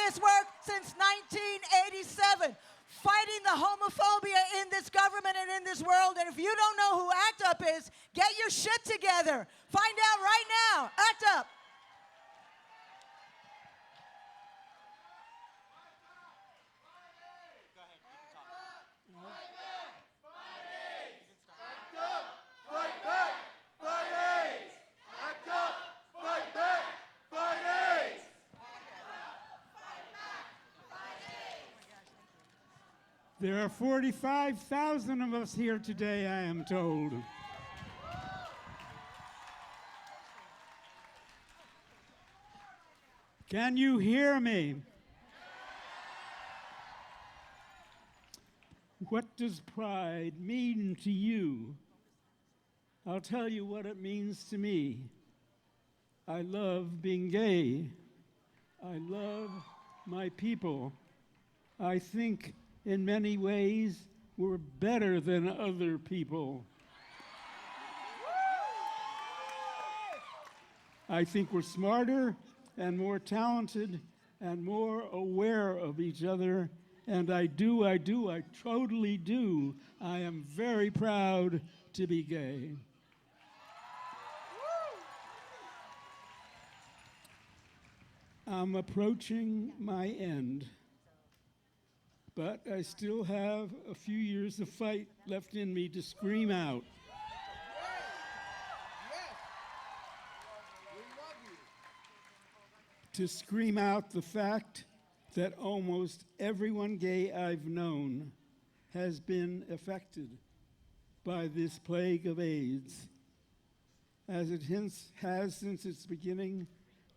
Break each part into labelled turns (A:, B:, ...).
A: this work since 1987, fighting the homophobia in this government and in this world. And if you don't know who ACT UP is, get your shit together. Find out right now. ACT UP.
B: There are 45,000 of us here today, I am told. Can you hear me? What does pride mean to you? I'll tell you what it means to me. I love being gay. I love my people. I think in many ways, we're better than other people. I think we're smarter and more talented and more aware of each other. And I totally do. I am very proud to be gay. I'm approaching my end. But I still have a few years of fight left in me to scream out. To scream out the fact that almost everyone gay I've known has been affected by this plague of AIDS. As it has since its beginning,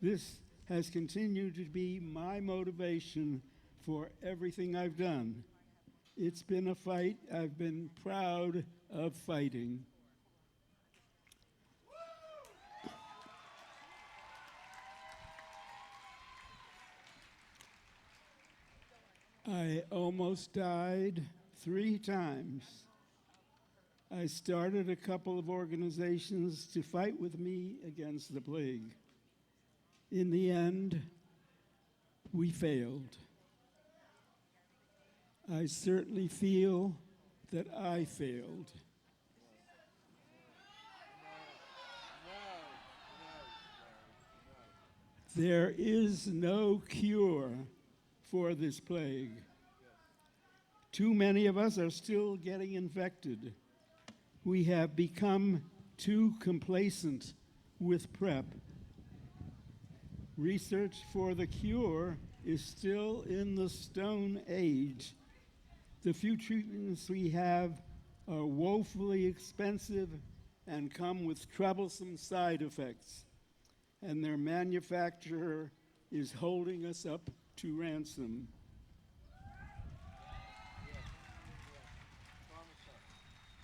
B: this has continued to be my motivation for everything I've done. It's been a fight I've been proud of fighting. I almost died 3 times. I started a couple of organizations to fight with me against the plague. In the end, we failed. I certainly feel that I failed. There is no cure for this plague. Too many of us are still getting infected. We have become too complacent with PrEP. Research for the cure is still in the Stone Age. The few treatments we have are woefully expensive and come with troublesome side effects, and their manufacturer is holding us up to ransom.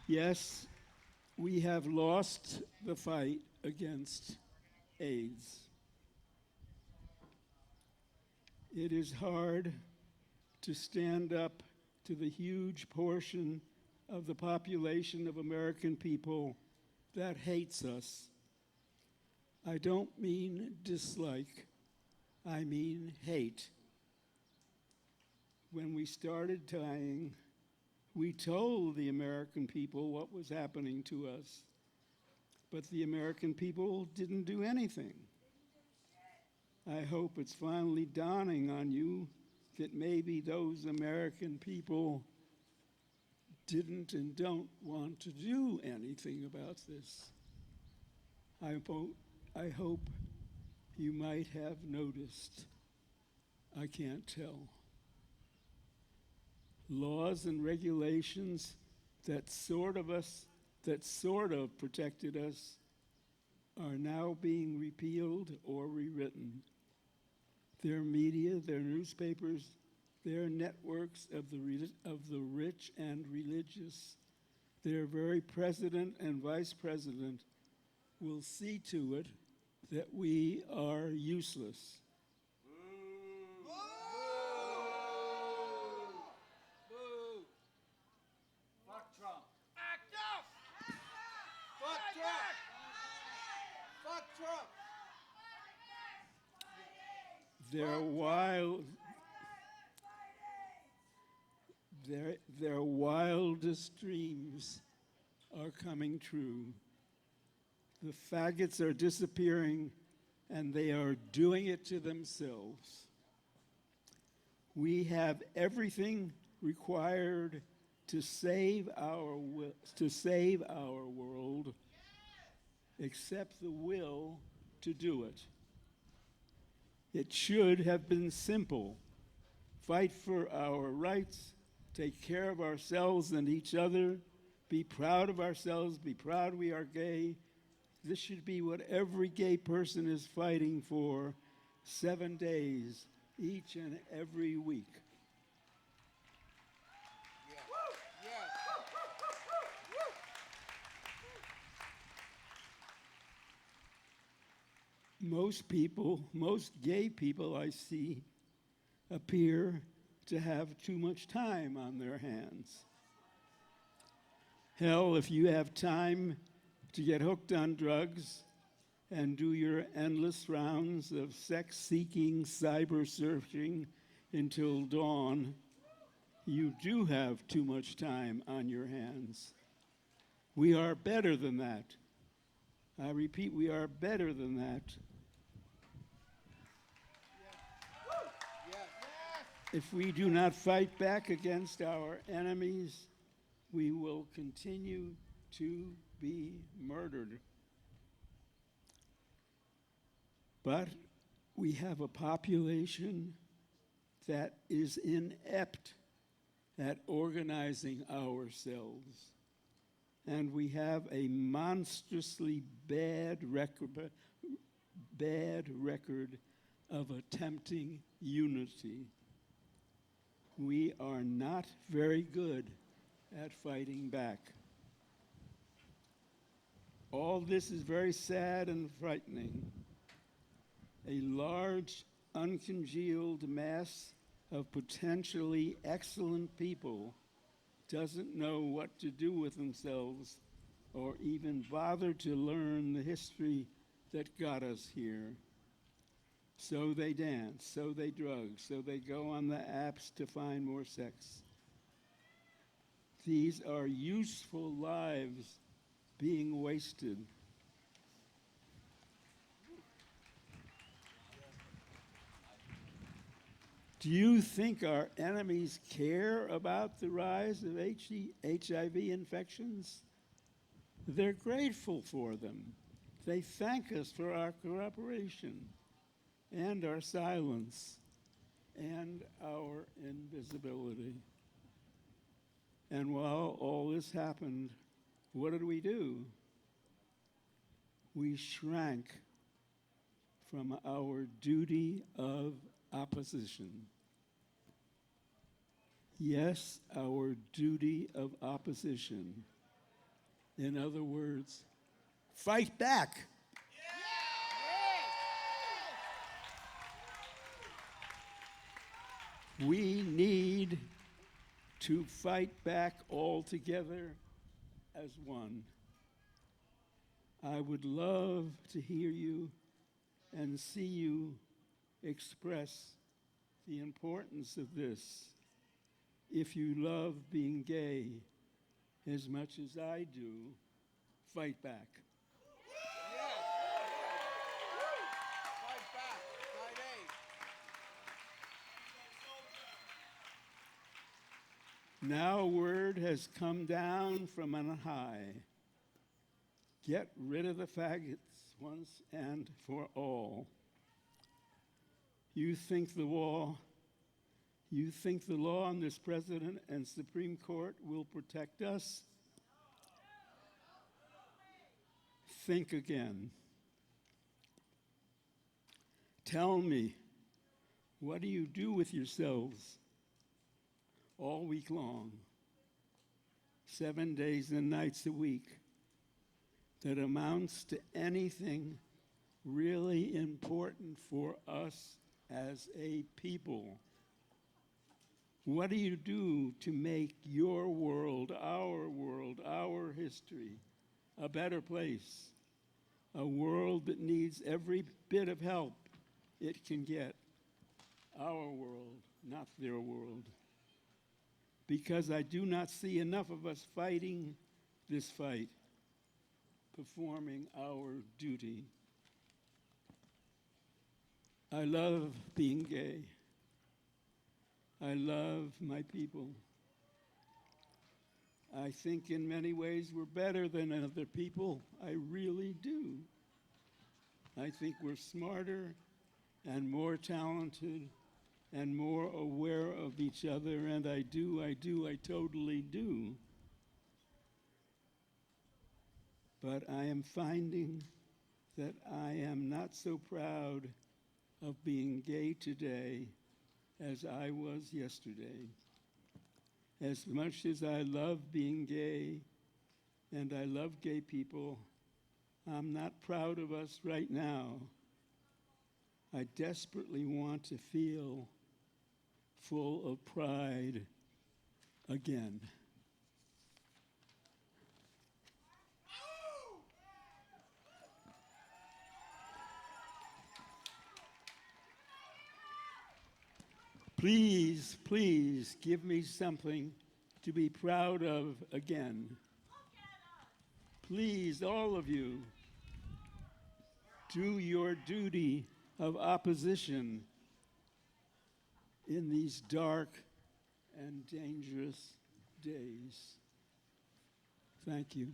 B: Yes, we have lost the fight against AIDS. It is hard to stand up to the huge portion of the population of American people that hates us. I don't mean dislike, I mean hate. When we started dying, we told the American people what was happening to us, but the American people didn't do anything. I hope it's finally dawning on you that maybe those American people didn't and don't want to do anything about this. I hope you might have noticed. I can't tell. Laws and regulations that sort of protected us are now being repealed or rewritten. Their media, their newspapers, their networks of the rich and religious, their very president and vice president will see to it that we are useless.
C: Boo! Boo! Fuck Trump. Act up! Fuck Trump! Fuck Trump!
B: their wildest dreams are coming true. The faggots are disappearing, and they are doing it to themselves. We have everything required to save our world, except the will to do it. It should have been simple. Fight for our rights, take care of ourselves and each other, be proud of ourselves, be proud we are gay. This should be what every gay person is fighting for 7 days, each and every week. Most people, most gay people I see, appear to have too much time on their hands. Hell, if you have time to get hooked on drugs and do your endless rounds of sex-seeking cyber searching until dawn, you do have too much time on your hands. We are better than that. I repeat, we are better than that. If we do not fight back against our enemies, we will continue to be murdered. But we have a population that is inept at organizing ourselves. And we have a monstrously bad record of attempting unity. We are not very good at fighting back. All this is very sad and frightening. A large, uncongealed mass of potentially excellent people doesn't know what to do with themselves or even bother to learn the history that got us here. So they dance, so they drug, so they go on the apps to find more sex. These are useful lives being wasted. Do you think our enemies care about the rise of HIV infections? They're grateful for them. They thank us for our cooperation and our silence and our invisibility. And while all this happened, what did we do? We shrank from our duty of opposition. Yes, our duty of opposition. In other words, fight back. We need to fight back all together as one. I would love to hear you and see you express the importance of this. If you love being gay as much as I do, fight back.
C: Fight back. Fight A.
B: Now word has come down from on high. Get rid of the faggots once and for all. You think the law and this president and Supreme Court will protect us? Think again. Tell me, what do you do with yourselves all week long, 7 days and nights a week, that amounts to anything really important for us as a people? What do you do to make your world, our history, a better place? A world that needs every bit of help it can get. Our world, not their world. because I do not see enough of us fighting this fight, performing our duty. I love being gay. I love my people. I think in many ways we're better than other people. I really do. I think we're smarter and more talented and more aware of each other, and I totally do. But I am finding that I am not so proud of being gay today as I was yesterday. As much as I love being gay and I love gay people, I'm not proud of us right now. I desperately want to feel full of pride again. Please, please give me something to be proud of again. Please, all of you, do your duty of opposition in these dark and dangerous days. Thank you.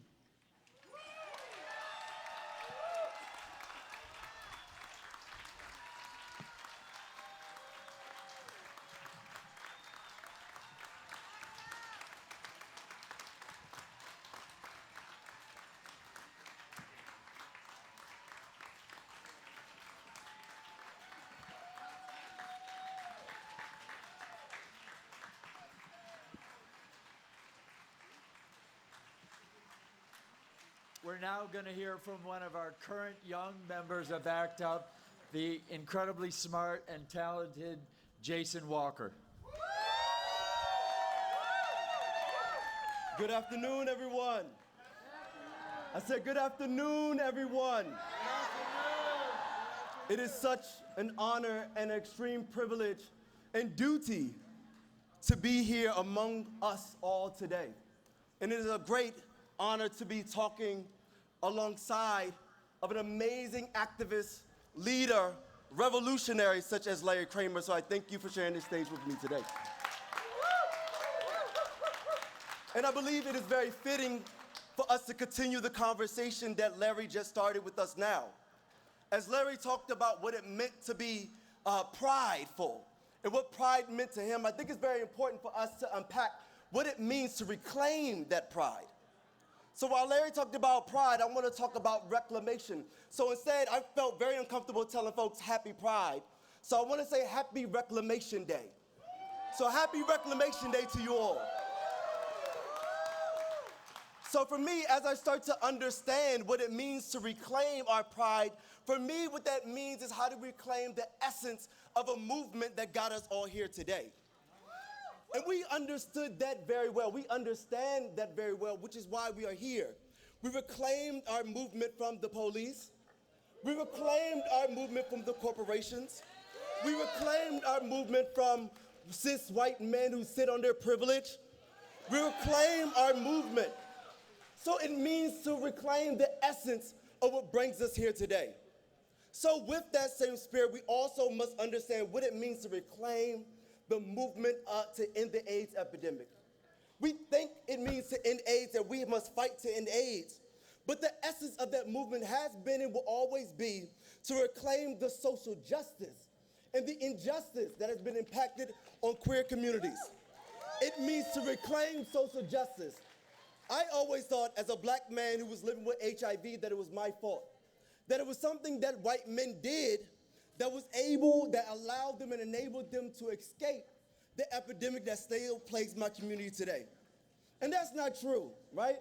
D: We're now going to hear from one of our current young members of ACT UP, the incredibly smart and talented Jason Walker.
E: Good afternoon, everyone. I said good afternoon, everyone. It is such an honor and extreme privilege and duty to be here among us all today. And it is a great honor to be talking alongside of an amazing activist, leader, revolutionary such as Larry Kramer. So I thank you for sharing this stage with me today. And I believe it is very fitting for us to continue the conversation that Larry just started with us now. As Larry talked about what it meant to be prideful and what pride meant to him, I think it's very important for us to unpack what it means to reclaim that pride. So while Larry talked about pride, I want to talk about reclamation. So instead, I felt very uncomfortable telling folks happy pride. So I want to say happy Reclamation Day. So happy Reclamation Day to you all. So for me, as I start to understand what it means to reclaim our pride, for me, what that means is how to reclaim the essence of a movement that got us all here today. And we understood that very well. We understand that very well, which is why we are here. We reclaimed our movement from the police. We reclaimed our movement from the corporations. We reclaimed our movement from cis white men who sit on their privilege. We reclaim our movement. So it means to reclaim the essence of what brings us here today. So with that same spirit, we also must understand what it means to reclaim the movement to end the AIDS epidemic. We think it means to end AIDS, that we must fight to end AIDS. But the essence of that movement has been and will always be to reclaim the social justice and the injustice that has been impacted on queer communities. It means to reclaim social justice. I always thought, as a black man who was living with HIV, that it was my fault. That it was something that white men did that allowed them and enabled them to escape the epidemic that still plagues my community today. And that's not true, right?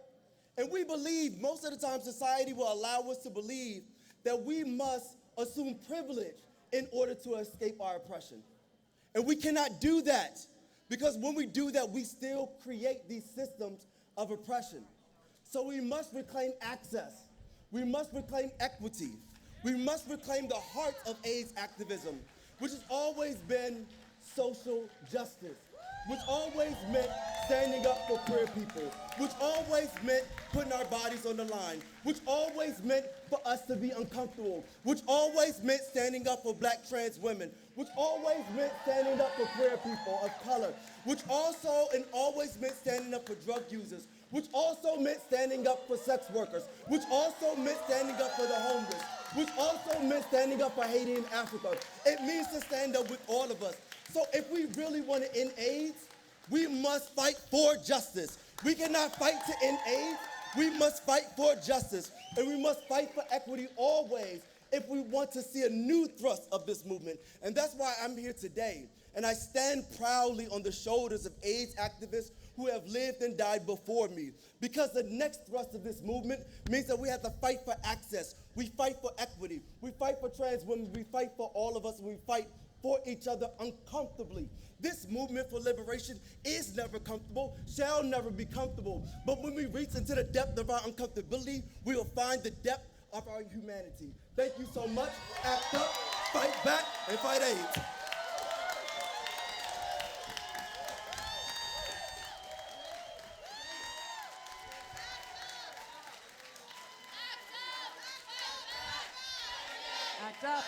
E: And we believe, most of the time, society will allow us to believe that we must assume privilege in order to escape our oppression. And we cannot do that, because when we do that, we still create these systems of oppression. So we must reclaim access. We must reclaim equity. We must reclaim the heart of AIDS activism, which has always been social justice. which always meant standing up for queer people, which always meant putting our bodies on the line, which always meant for us to be uncomfortable, which always meant standing up for black trans women, which always meant standing up for queer people of color, which also and always meant standing up for drug users, which also meant standing up for sex workers, which also meant standing up for the homeless, which also meant standing up for Haiti and Africa. It means to stand up with all of us. So if we really want to end AIDS, we must fight for justice. We cannot fight to end AIDS. We must fight for justice. And we must fight for equity always if we want to see a new thrust of this movement. And that's why I'm here today. And I stand proudly on the shoulders of AIDS activists who have lived and died before me. Because the next thrust of this movement means that we have to fight for access. We fight for equity. We fight for trans women. We fight for all of us. And we fight for each other uncomfortably. This movement for liberation is never comfortable, shall never be comfortable. But when we reach into the depth of our uncomfortability, we will find the depth of our humanity. Thank you so much. Act up, fight back, and fight AIDS.
A: Act up.